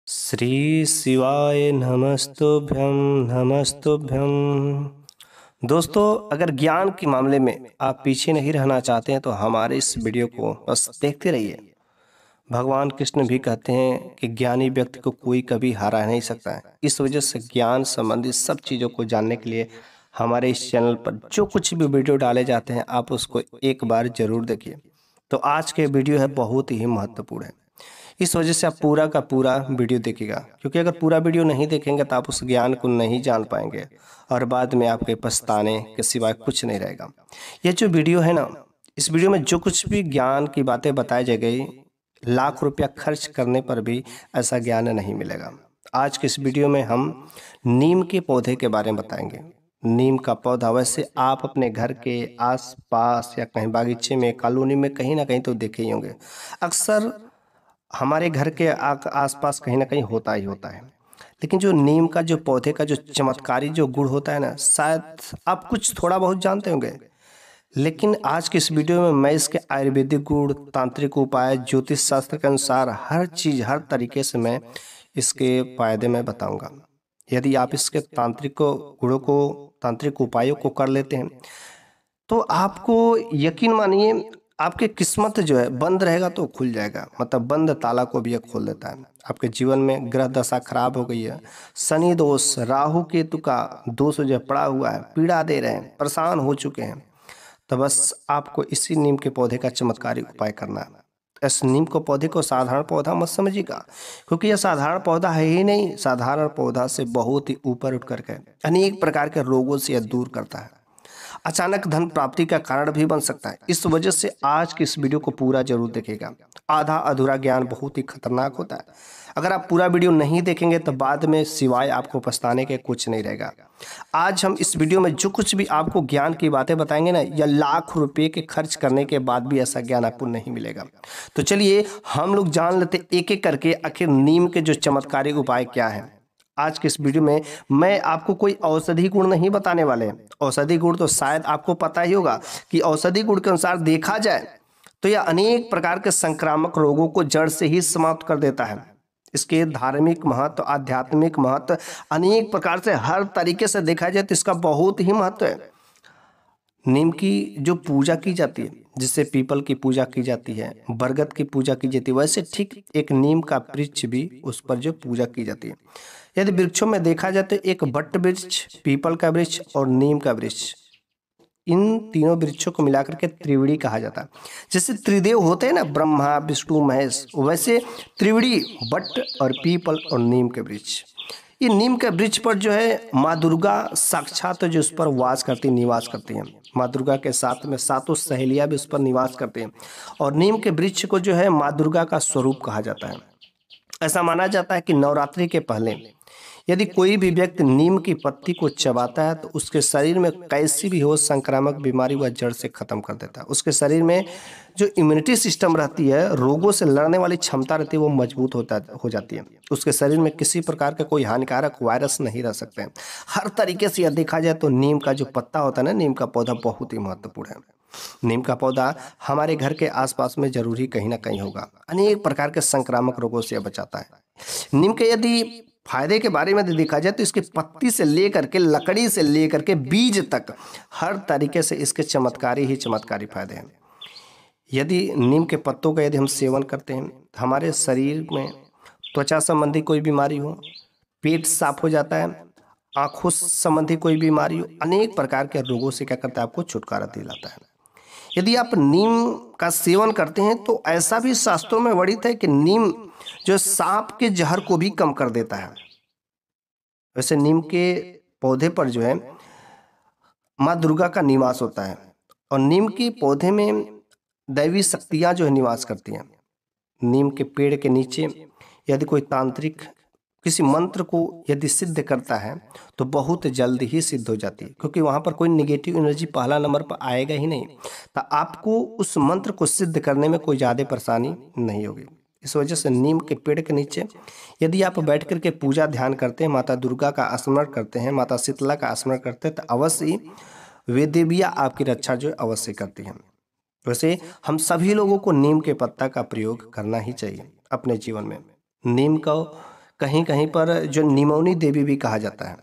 श्री शिवाय नमस्तुभ्यं नमस्तुभ्यं। दोस्तों, अगर ज्ञान के मामले में आप पीछे नहीं रहना चाहते हैं तो हमारे इस वीडियो को बस देखते रहिए। भगवान कृष्ण भी कहते हैं कि ज्ञानी व्यक्ति को कोई कभी हरा नहीं सकता है। इस वजह से ज्ञान संबंधित सब चीज़ों को जानने के लिए हमारे इस चैनल पर जो कुछ भी वीडियो डाले जाते हैं आप उसको एक बार जरूर देखिए। तो आज के वीडियो है बहुत ही महत्वपूर्ण है, इस वजह से आप पूरा का पूरा वीडियो देखिएगा, क्योंकि अगर पूरा वीडियो नहीं देखेंगे तो आप उस ज्ञान को नहीं जान पाएंगे और बाद में आपके पछताने के सिवाय कुछ नहीं रहेगा। ये जो वीडियो है ना, इस वीडियो में जो कुछ भी ज्ञान की बातें बताई जा गई, लाख रुपया खर्च करने पर भी ऐसा ज्ञान नहीं मिलेगा। आज के इस वीडियो में हम नीम के पौधे के बारे में बताएंगे। नीम का पौधा वैसे आप अपने घर के आसपास या कहीं बागीचे में, कॉलोनी में कहीं ना कहीं तो देखे ही होंगे। अक्सर हमारे घर के आसपास कहीं ना कहीं होता ही होता है। लेकिन जो नीम का जो पौधे का जो चमत्कारी जो गुण होता है ना, शायद आप कुछ थोड़ा बहुत जानते होंगे। लेकिन आज के इस वीडियो में मैं इसके आयुर्वेदिक गुण, तांत्रिक उपाय, ज्योतिष शास्त्र के अनुसार हर चीज़, हर तरीके से मैं इसके फायदे में बताऊंगा। यदि आप इसके तांत्रिक गुणों को, तांत्रिक उपायों को कर लेते हैं तो आपको यकीन मानिए आपकी किस्मत जो है बंद रहेगा तो खुल जाएगा। मतलब बंद ताला को भी यह खोल देता है। आपके जीवन में ग्रह दशा खराब हो गई है, शनि दोष, राहु केतु का दोष जो पड़ा हुआ है, पीड़ा दे रहे हैं, परेशान हो चुके हैं, तो बस आपको इसी नीम के पौधे का चमत्कारी उपाय करना है। इस नीम को पौधे को साधारण पौधा मत समझिएगा, क्योंकि यह साधारण पौधा है ही नहीं। साधारण पौधा से बहुत ही ऊपर उठ करके अनेक प्रकार के रोगों से यह दूर करता है। अचानक धन प्राप्ति का कारण भी बन सकता है। इस वजह से आज की इस वीडियो को पूरा जरूर देखेगा। आधा अधूरा ज्ञान बहुत ही खतरनाक होता है। अगर आप पूरा वीडियो नहीं देखेंगे तो बाद में सिवाय आपको पछताने के कुछ नहीं रहेगा। आज हम इस वीडियो में जो कुछ भी आपको ज्ञान की बातें बताएंगे ना, या लाख रुपए के खर्च करने के बाद भी ऐसा ज्ञान आपको नहीं मिलेगा। तो चलिए हम लोग जान लेते एक एक करके आखिर नीम के जो चमत्कारी उपाय क्या है। आज के इस वीडियो में मैं आपको कोई औषधि गुण नहीं बताने वाले हैं। औषधि गुण तो शायद आपको पता ही होगा कि औषधि गुण के अनुसार देखा जाए तो यह अनेक प्रकार के संक्रामक रोगों को जड़ से ही समाप्त कर देता है। इसके धार्मिक महत्व, आध्यात्मिक महत्व, अनेक प्रकार से हर तरीके से देखा जाए तो इसका बहुत ही महत्व है। नीम की जो पूजा की जाती है, जिससे पीपल की पूजा की जाती है, बरगद की पूजा की जाती है, वैसे ठीक एक नीम का वृक्ष भी, उस पर जो पूजा की जाती है। यदि वृक्षों में देखा जाए तो एक वट वृक्ष, पीपल का वृक्ष और नीम का वृक्ष, इन तीनों वृक्षों को मिलाकर के त्रिवेणी कहा जाता है। जैसे त्रिदेव होते हैं ना, ब्रह्मा विष्णु महेश, वैसे त्रिवेणी वट और पीपल और नीम के वृक्ष। ये नीम के वृक्ष पर जो है माँ दुर्गा साक्षात जो उस पर वास करती, निवास करती हैं। माँ दुर्गा के साथ में सातों सहेलियां भी उस पर निवास करते हैं। और नीम के वृक्ष को जो है माँ दुर्गा का स्वरूप कहा जाता है। ऐसा माना जाता है कि नवरात्रि के पहले यदि कोई भी व्यक्ति नीम की पत्ती को चबाता है तो उसके शरीर में कैसी भी हो संक्रामक बीमारी वह जड़ से खत्म कर देता है। उसके शरीर में जो इम्यूनिटी सिस्टम रहती है, रोगों से लड़ने वाली क्षमता रहती है, वो मजबूत हो जाती है। उसके शरीर में किसी प्रकार का कोई हानिकारक वायरस नहीं रह सकते हैं। हर तरीके से यह देखा जाए तो नीम का जो पत्ता होता है ना, नीम का पौधा बहुत ही महत्वपूर्ण है। नीम का पौधा हमारे घर के आसपास में जरूर ही कहीं ना कहीं होगा। अनेक प्रकार के संक्रामक रोगों से बचाता है। नीम के यदि फायदे के बारे में देखा जाए तो इसकी पत्ती से लेकर के, लकड़ी से लेकर के बीज तक, हर तरीके से इसके चमत्कारी ही चमत्कारी फायदे हैं। यदि नीम के पत्तों का यदि हम सेवन करते हैं, हमारे शरीर में त्वचा संबंधी कोई बीमारी हो, पेट साफ हो जाता है, आंखों संबंधी कोई बीमारी हो, अनेक प्रकार के रोगों से क्या करता है, आपको छुटकारा दिलाता है। यदि आप नीम का सेवन करते हैं तो ऐसा भी शास्त्रों में वर्णित है कि नीम जो सांप के जहर को भी कम कर देता है। वैसे नीम के पौधे पर जो है माँ दुर्गा का निवास होता है और नीम के पौधे में दैवी शक्तियाँ जो है निवास करती हैं। नीम के पेड़ के नीचे यदि कोई तांत्रिक किसी मंत्र को यदि सिद्ध करता है तो बहुत जल्द ही सिद्ध हो जाती है, क्योंकि वहाँ पर कोई निगेटिव एनर्जी पहला नंबर पर आएगा ही नहीं, तो आपको उस मंत्र को सिद्ध करने में कोई ज़्यादा परेशानी नहीं होगी। इस वजह से नीम के पेड़ के नीचे यदि आप बैठ कर के पूजा ध्यान करते हैं, माता दुर्गा का स्मरण करते हैं, माता शीतला का स्मरण करते हैं, तो अवश्य वे देवियाँ आपकी रक्षा जो अवश्य करती हैं। वैसे हम सभी लोगों को नीम के पत्ता का प्रयोग करना ही चाहिए अपने जीवन में। नीम का कहीं कहीं पर जो निमौनी देवी भी कहा जाता है।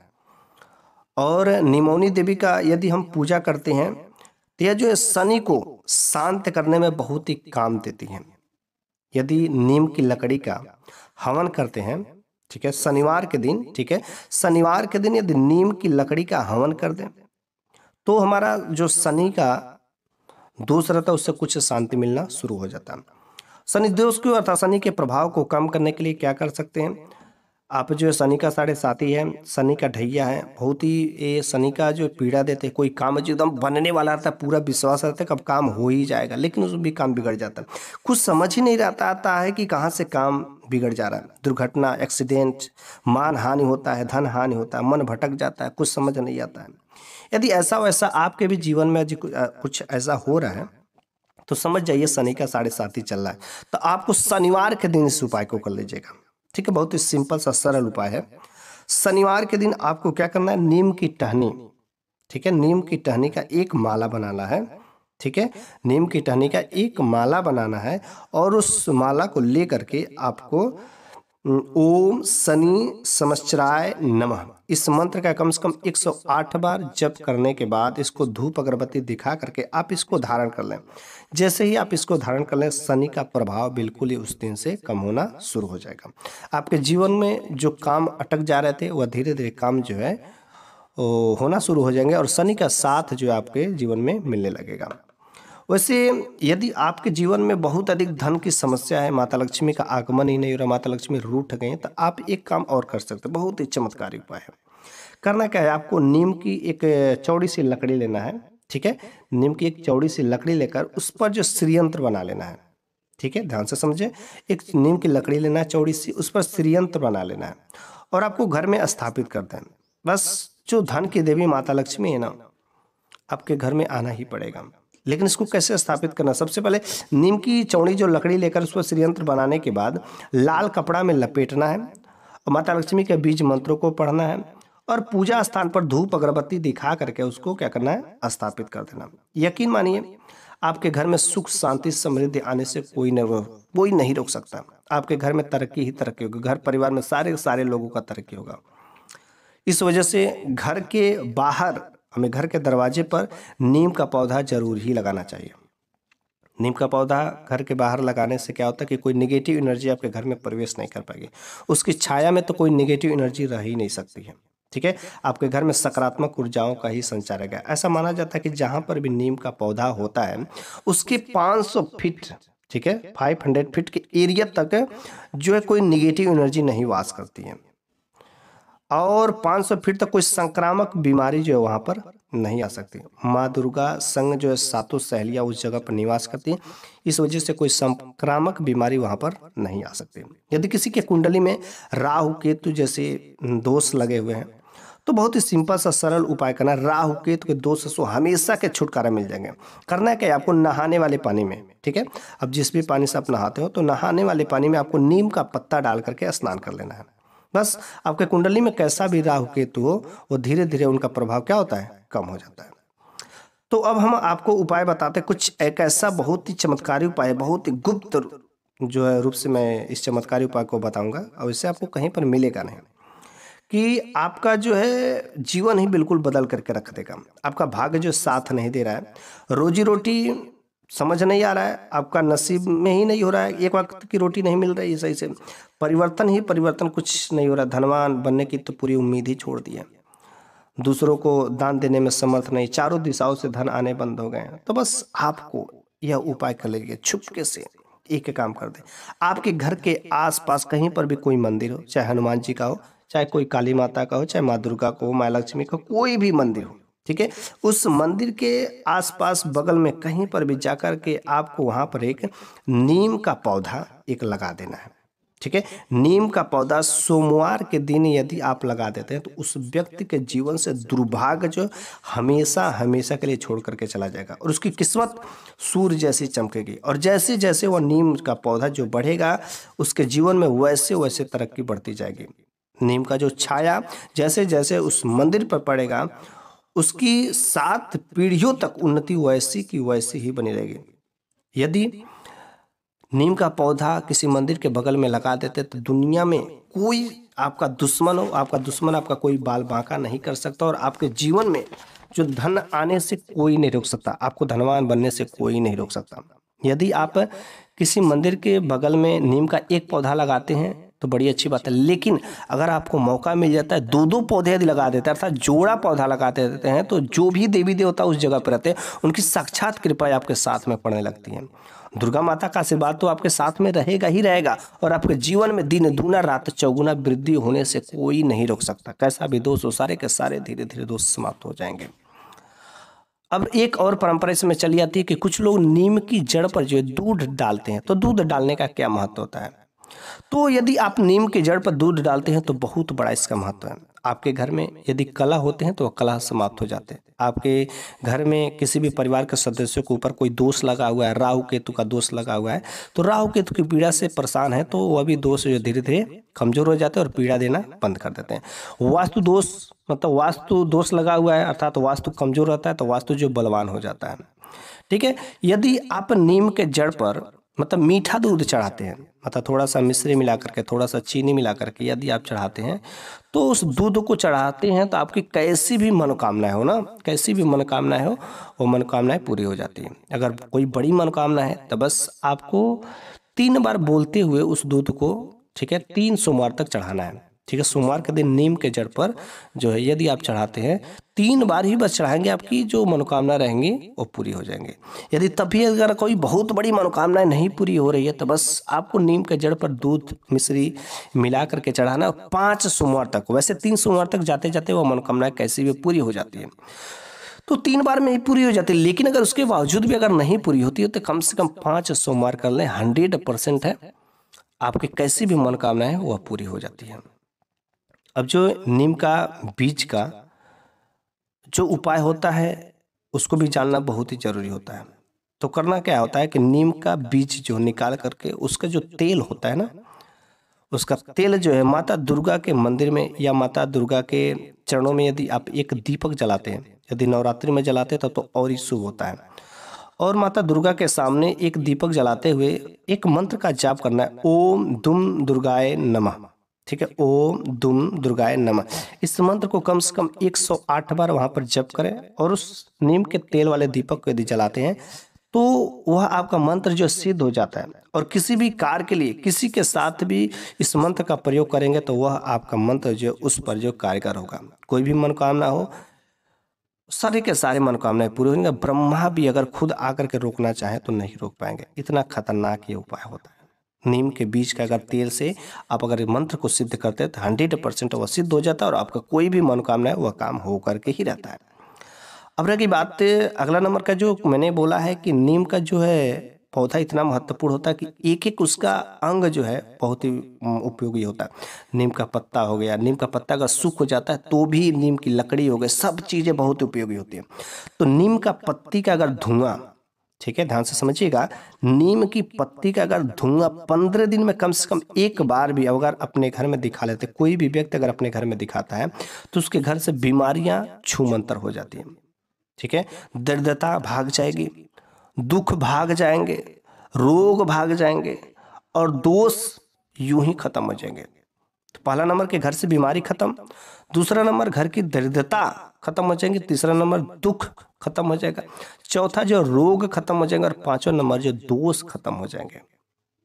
और निमौनी देवी का यदि हम पूजा करते हैं तो यह जो है शनि को शांत करने में बहुत ही काम देती है। यदि नीम की लकड़ी का हवन करते हैं, ठीक है, शनिवार के दिन, ठीक है, शनिवार के दिन यदि नीम की लकड़ी का हवन कर दें तो हमारा जो शनि का दोष रहता है उससे कुछ शांति मिलना शुरू हो जाता है। शनि दोष क्यों अर्थात शनि के प्रभाव को कम करने के लिए क्या कर सकते हैं आप? जो है शनि का साढ़े साथी है, शनि का ढैया है, बहुत ही ये शनि का जो पीड़ा देते हैं। कोई काम जो एकदम बनने वाला रहता है, पूरा विश्वास रहता है कब काम हो ही जाएगा, लेकिन उसमें भी काम बिगड़ जाता है। कुछ समझ ही नहीं आता है कि कहाँ से काम बिगड़ जा रहा है। दुर्घटना, एक्सीडेंट, मान हानि होता है, धन हानि होता है, मन भटक जाता है, कुछ समझ नहीं आता है। यदि ऐसा वैसा आपके भी जीवन में कुछ ऐसा हो रहा है तो समझ जाइए शनि का साढ़े साथी चल रहा है। तो आपको शनिवार के दिन इस उपाय को कर लीजिएगा, ठीक है। बहुत ही सिंपल सा सरल उपाय है। शनिवार के दिन आपको क्या करना है, नीम की टहनी, ठीक है, नीम की टहनी का एक माला बनाना है, ठीक है, नीम की टहनी का एक माला बनाना है और उस माला को लेकर के आपको ओम शनि समश्चराय नमः इस मंत्र का कम से कम 108 बार जप करने के बाद इसको धूप अगरबत्ती दिखा करके आप इसको धारण कर लें। जैसे ही आप इसको धारण कर लें शनि का प्रभाव बिल्कुल ही उस दिन से कम होना शुरू हो जाएगा। आपके जीवन में जो काम अटक जा रहे थे वह धीरे धीरे काम जो है वो होना शुरू हो जाएंगे और शनि का साथ जो है आपके जीवन में मिलने लगेगा। वैसे यदि आपके जीवन में बहुत अधिक धन की समस्या है, माता लक्ष्मी का आगमन ही नहीं हो रहा, माता लक्ष्मी रूठ गए, तो आप एक काम और कर सकते हैं, बहुत ही चमत्कारी उपाय है। करना क्या है, आपको नीम की एक चौड़ी सी लकड़ी लेना है, ठीक है, नीम की एक चौड़ी सी लकड़ी लेकर उस पर जो श्रीयंत्र बना लेना है, ठीक है, ध्यान से समझे। एक नीम की लकड़ी लेना है चौड़ी सी, उस पर श्रीयंत्र बना लेना है और आपको घर में स्थापित कर देना। बस जो धन की देवी माता लक्ष्मी है ना, आपके घर में आना ही पड़ेगा। लेकिन इसको कैसे स्थापित करना, सबसे पहले नीम की चौड़ी जो लकड़ी लेकर उस पर श्रीयंत्र बनाने के बाद लाल कपड़ा में लपेटना है और माता लक्ष्मी के बीज मंत्रों को पढ़ना है और पूजा स्थान पर धूप अगरबत्ती दिखा करके उसको क्या करना है, स्थापित कर देना। यकीन मानिए आपके घर में सुख शांति समृद्धि आने से कोई नहीं रोक सकता। आपके घर में तरक्की ही तरक्की होगी, घर परिवार में सारे लोगों का तरक्की होगा। इस वजह से घर के बाहर हमें घर के दरवाजे पर नीम का पौधा जरूर ही लगाना चाहिए। नीम का पौधा घर के बाहर लगाने से क्या होता है कि कोई निगेटिव एनर्जी आपके घर में प्रवेश नहीं कर पाएगी। उसकी छाया में तो कोई निगेटिव एनर्जी रह ही नहीं सकती है, ठीक है। आपके घर में सकारात्मक ऊर्जाओं का ही संचार है। ऐसा माना जाता है कि जहां पर भी नीम का पौधा होता है उसके 500 फीट, ठीक है, 500 फीट के एरिया तक जो है कोई निगेटिव एनर्जी नहीं वास करती है और 500 फीट तक कोई संक्रामक बीमारी जो है वहां पर नहीं आ सकती। माँ दुर्गा संग जो है सातों सहेलियां उस जगह पर निवास करती हैं, इस वजह से कोई संक्रामक बीमारी वहां पर नहीं आ सकती। यदि किसी के कुंडली में राहु केतु जैसे दोष लगे हुए हैं तो बहुत ही सिंपल सा सरल उपाय करना, राहु केतु के दोष से हमेशा के छुटकारा मिल जाएंगे। करना क्या है, आपको नहाने वाले पानी में, ठीक है, अब जिस भी पानी से आप नहाते हो तो नहाने वाले पानी में आपको नीम का पत्ता डाल करके स्नान कर लेना है। बस आपके कुंडली में कैसा भी राहु केतु हो वो धीरे धीरे उनका प्रभाव क्या होता है, कम हो जाता है। तो अब हम आपको उपाय बताते हैं, कुछ एक ऐसा बहुत ही चमत्कारी उपाय, बहुत ही गुप्त जो है रूप से मैं इस चमत्कारी उपाय को बताऊंगा और इससे आपको कहीं पर मिलेगा नहीं, कि आपका जो है जीवन ही बिल्कुल बदल करके रख देगा। आपका भाग्य जो साथ नहीं दे रहा है, रोजी रोटी समझ नहीं आ रहा है, आपका नसीब में ही नहीं हो रहा है, एक वक्त की रोटी नहीं मिल रही है सही से, परिवर्तन ही परिवर्तन, कुछ नहीं हो रहा, धनवान बनने की तो पूरी उम्मीद ही छोड़ दी है, दूसरों को दान देने में समर्थ नहीं, चारों दिशाओं से धन आने बंद हो गए हैं। तो बस आपको यह उपाय कर लीजिए, छुपके से एक काम कर दे, आपके घर के आसपास कहीं पर भी कोई मंदिर हो, चाहे हनुमान जी का हो, चाहे कोई काली माता का हो, चाहे माँ दुर्गा को, माँ लक्ष्मी का, कोई भी मंदिर हो, ठीक है, उस मंदिर के आसपास बगल में कहीं पर भी जाकर के आपको वहां पर एक नीम का पौधा एक लगा देना है, ठीक है। नीम का पौधा सोमवार के दिन यदि आप लगा देते हैं तो उस व्यक्ति के जीवन से दुर्भाग्य जो हमेशा हमेशा के लिए छोड़ करके चला जाएगा और उसकी किस्मत सूर्य जैसी चमकेगी और जैसे जैसे वह नीम का पौधा जो बढ़ेगा उसके जीवन में वैसे वैसे तरक्की बढ़ती जाएगी। नीम का जो छाया जैसे जैसे उस मंदिर पर पड़ेगा उसकी 7 पीढ़ियों तक उन्नति वैसी की वैसी ही बनी रहेगी। यदि नीम का पौधा किसी मंदिर के बगल में लगा देते तो दुनिया में कोई आपका दुश्मन हो, आपका दुश्मन आपका कोई बाल बांका नहीं कर सकता, और आपके जीवन में जो धन आने से कोई नहीं रोक सकता, आपको धनवान बनने से कोई नहीं रोक सकता। यदि आप किसी मंदिर के बगल में नीम का एक पौधा लगाते हैं तो बड़ी अच्छी बात है, लेकिन अगर आपको मौका मिल जाता है 2-2 पौधे यदि लगा देते हैं, अर्थात जोड़ा पौधा लगाते देते हैं, तो जो भी देवी देवता उस जगह पर रहते हैं उनकी साक्षात कृपा आपके साथ में पड़ने लगती है। दुर्गा माता का आशीर्वाद तो आपके साथ में रहेगा ही रहेगा, और आपके जीवन में दिन दूना रात चौगुना वृद्धि होने से कोई नहीं रोक सकता। कैसा भी दोष हो, सारे के सारे धीरे धीरे दोष समाप्त हो जाएंगे। अब एक और परंपरा इसमें चली आती है कि कुछ लोग नीम की जड़ पर जो है दूध डालते हैं। तो दूध डालने का क्या महत्व होता है? तो यदि आप नीम की जड़ पर दूध डालते हैं तो बहुत बड़ा इसका महत्व है। आपके घर में यदि कलह होते हैं तो वह कलह समाप्त हो जाते हैं। आपके घर में किसी भी परिवार के सदस्यों के ऊपर कोई दोष लगा हुआ है, राहु केतु का दोष लगा हुआ है, तो राहु केतु की पीड़ा से परेशान है तो वह भी दोष जो धीरे धीरे कमजोर हो जाते हैं और पीड़ा देना बंद कर देते हैं। वास्तु दोष मतलब वास्तु दोष लगा हुआ है, अर्थात वास्तु कमजोर रहता है तो वास्तु जो बलवान हो जाता है। ठीक है, यदि आप नीम के जड़ पर मतलब मीठा दूध चढ़ाते हैं, मतलब थोड़ा सा मिश्री मिला करके, थोड़ा सा चीनी मिला करके यदि आप चढ़ाते हैं, तो उस दूध को चढ़ाते हैं तो आपकी कैसी भी मनोकामनाएं हो ना, कैसी भी मनोकामनाएं हो, वो मनोकामनाएं पूरी हो जाती हैं। अगर कोई बड़ी मनोकामना है तो बस आपको 3 बार बोलते हुए उस दूध को, ठीक है, 3 सोमवार तक चढ़ाना है। ठीक है, सोमवार के दिन नीम के जड़ पर जो है यदि आप चढ़ाते हैं 3 बार ही बस चढ़ाएंगे, आपकी जो मनोकामना रहेंगी वो पूरी हो जाएंगे। यदि तभी अगर कोई बहुत बड़ी मनोकामना नहीं पूरी हो रही है तो बस आपको नीम के जड़ पर दूध मिश्री मिला करके चढ़ाना 5 सोमवार तक। वैसे 3 सोमवार तक जाते जाते वो मनोकामना कैसी भी पूरी हो जाती है, तो 3 बार में ही पूरी हो जाती है। लेकिन अगर उसके बावजूद भी अगर नहीं पूरी होती है तो कम से कम 5 सोमवार कर लें, 100% है आपकी कैसी भी मनोकामना है वह पूरी हो जाती है। अब जो नीम का बीज का जो उपाय होता है उसको भी जानना बहुत ही जरूरी होता है। तो करना क्या होता है कि नीम का बीज जो निकाल करके उसका जो तेल होता है ना, उसका तेल जो है माता दुर्गा के मंदिर में या माता दुर्गा के चरणों में यदि आप एक दीपक जलाते हैं, यदि नवरात्रि में जलाते हैं तो और ही शुभ होता है। और माता दुर्गा के सामने एक दीपक जलाते हुए एक मंत्र का जाप करना है, ओम दुम दुर्गाय नमः। ठीक है, ओम दुम दुर्गाय नमः। इस मंत्र को कम से कम 108 बार वहां पर जप करें, और उस नीम के तेल वाले दीपक को यदि जलाते हैं तो वह आपका मंत्र जो सिद्ध हो जाता है। और किसी भी कार्य के लिए किसी के साथ भी इस मंत्र का प्रयोग करेंगे तो वह आपका मंत्र जो उस पर जो कारगर होगा। कोई भी मनोकामना हो, सारे के सारे मनोकामनाएं पूरी होंगी। ब्रह्मा भी अगर खुद आकर के रोकना चाहे तो नहीं रोक पाएंगे, इतना खतरनाक ये उपाय होता है। नीम के बीज का अगर तेल से आप अगर मंत्र को सिद्ध करते हैं तो 100% वह सिद्ध हो जाता है, और आपका कोई भी मनोकामना है वह काम हो करके ही रहता है। अब रही बात अगला नंबर का, जो मैंने बोला है कि नीम का जो है पौधा इतना महत्वपूर्ण होता है कि एक एक उसका अंग जो है बहुत ही उपयोगी होता है। नीम का पत्ता हो गया, नीम का पत्ता अगर सूख हो जाता है तो भी नीम की लकड़ी हो गई, सब चीज़ें बहुत उपयोगी होती हैं। तो नीम का पत्ती का अगर धुआं, ठीक है ध्यान से समझिएगा, नीम की पत्ती का अगर धुआं 15 दिन में कम से कम एक बार भी अगर अपने घर में दिखा लेते, कोई भी व्यक्ति अगर अपने घर में दिखाता है तो उसके घर से बीमारियां छूमंतर हो जाती हैं। ठीक है, दरिद्रता भाग जाएगी, दुख भाग जाएंगे, रोग भाग जाएंगे, और दोष यूं ही खत्म हो जाएंगे। तो पहला नंबर के घर से बीमारी खत्म, दूसरा नंबर घर की दरिद्रता खत्म हो जाएंगे, तीसरा नंबर दुख खत्म हो जाएगा, चौथा जो रोग खत्म हो जाएंगे, और 5वां नंबर जो दोष खत्म हो जाएंगे।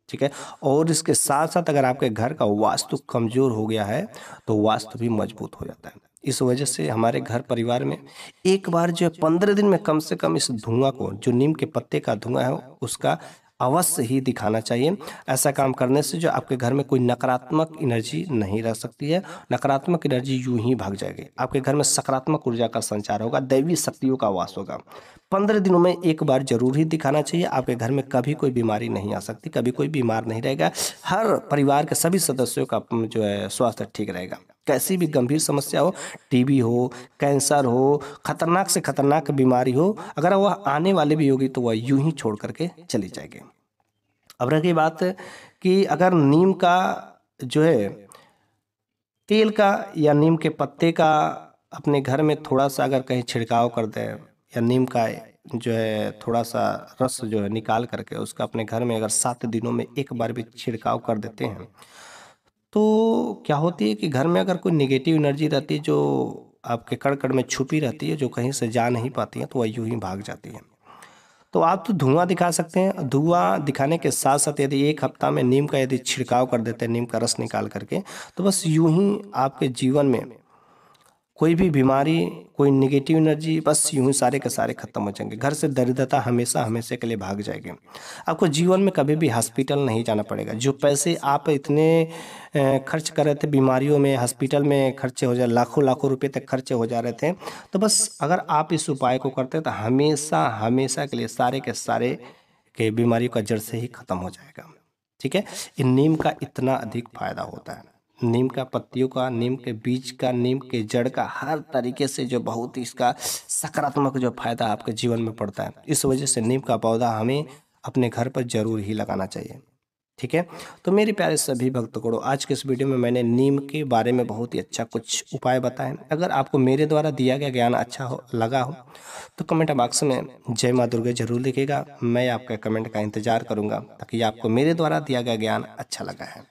ठीक है, और इसके साथ साथ अगर आपके घर का वास्तु कमजोर हो गया है तो वास्तु भी मजबूत हो जाता है। इस वजह से हमारे घर परिवार में एक बार जो 15 दिन में कम से कम इस धुआं को, जो नीम के पत्ते का धुआं है, उसका अवश्य ही दिखाना चाहिए। ऐसा काम करने से जो आपके घर में कोई नकारात्मक एनर्जी नहीं रह सकती है, नकारात्मक एनर्जी यूं ही भाग जाएगी। आपके घर में सकारात्मक ऊर्जा का संचार होगा, दैवी शक्तियों का वास होगा। 15 दिनों में एक बार जरूर ही दिखाना चाहिए। आपके घर में कभी कोई बीमारी नहीं आ सकती, कभी कोई बीमार नहीं रहेगा, हर परिवार के सभी सदस्यों का जो है स्वास्थ्य ठीक रहेगा। कैसी भी गंभीर समस्या हो, टीबी हो, कैंसर हो, खतरनाक से खतरनाक बीमारी हो, अगर वह आने वाली भी होगी तो वह यूं ही छोड़ करके चली जाएगी। अब रही बात कि अगर नीम का जो है तेल का या नीम के पत्ते का अपने घर में थोड़ा सा अगर कहीं छिड़काव कर दें, या नीम का जो है थोड़ा सा रस जो है निकाल करके उसका अपने घर में अगर 7 दिनों में एक बार भी छिड़काव कर देते हैं तो क्या होती है कि घर में अगर कोई नेगेटिव एनर्जी रहती है जो आपके कण कण में छुपी रहती है, जो कहीं से जा नहीं पाती है, तो वह यूं ही भाग जाती है। तो आप तो धुआं दिखा सकते हैं। धुआं दिखाने के साथ साथ यदि 1 हफ्ता में नीम का यदि छिड़काव कर देते हैं, नीम का रस निकाल करके, तो बस यूं ही आपके जीवन में कोई भी बीमारी, कोई नेगेटिव एनर्जी, बस यूं ही सारे के सारे खत्म हो जाएंगे। घर से दरिद्रता हमेशा हमेशा के लिए भाग जाएगी। आपको जीवन में कभी भी हॉस्पिटल नहीं जाना पड़ेगा। जो पैसे आप इतने खर्च कर रहे थे बीमारियों में, हॉस्पिटल में खर्चे हो जा, लाखों लाखों रुपए तक खर्चे हो जा रहे थे, तो बस अगर आप इस उपाय को करते तो हमेशा हमेशा के लिए सारे के सारे के बीमारियों का जड़ से ही खत्म हो जाएगा। ठीक है, इन नीम का इतना अधिक फायदा होता है। नीम का पत्तियों का, नीम के बीज का, नीम के जड़ का, हर तरीके से जो बहुत ही इसका सकारात्मक जो फायदा आपके जीवन में पड़ता है। इस वजह से नीम का पौधा हमें अपने घर पर जरूर ही लगाना चाहिए। ठीक है, तो मेरे प्यारे सभी भक्तगणों, आज के इस वीडियो में मैंने नीम के बारे में बहुत ही अच्छा कुछ उपाय बताए। अगर आपको मेरे द्वारा दिया गया ज्ञान अच्छा लगा हो तो कमेंट बॉक्स में जय माँ दुर्गा जरूर लिखिएगा। मैं आपका कमेंट का इंतजार करूंगा, ताकि आपको मेरे द्वारा दिया गया ज्ञान अच्छा लगा है।